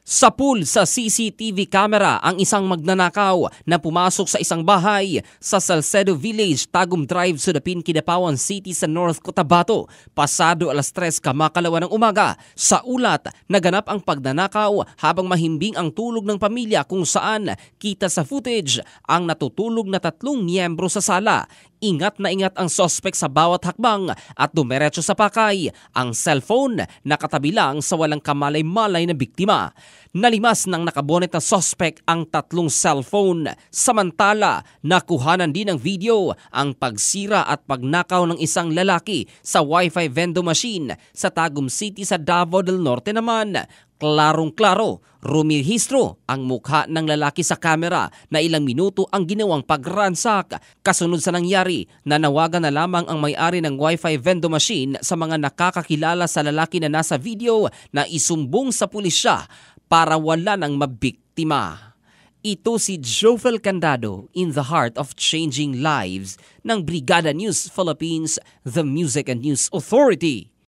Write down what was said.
Sapul sa CCTV camera ang isang magnanakaw na pumasok sa isang bahay sa Salcedo Village, Tagum Drive, Sudapin, Kidapawan City sa North Cotabato. Pasado 3:00 kamakalawa ng umaga. Sa ulat, naganap ang pagnanakaw habang mahimbing ang tulog ng pamilya kung saan kita sa footage ang natutulog na 3 miyembro sa sala. Ingat na ingat ang suspect sa bawat hakbang at dumiretso sa pakay. Ang cellphone nakatabi lang sa walang kamalay-malay na biktima. Nalimas ng nakabonet na suspect ang 3 cellphone. Samantala, nakuhanan din ng video ang pagsira at pagnakaw ng isang lalaki sa Wi-Fi vending machine sa Tagum City sa Davao del Norte naman. Klarong-klaro, rumihistro ang mukha ng lalaki sa kamera na ilang minuto ang ginawang pagransak. Kasunod sa nangyari, nanawagan na lamang ang may-ari ng Wi-Fi vending machine sa mga nakakakilala sa lalaki na nasa video na isumbong sa pulisya para wala ng mabiktima. Ito si Jovel Candado in the heart of changing lives ng Brigada News Philippines, the Music and News Authority.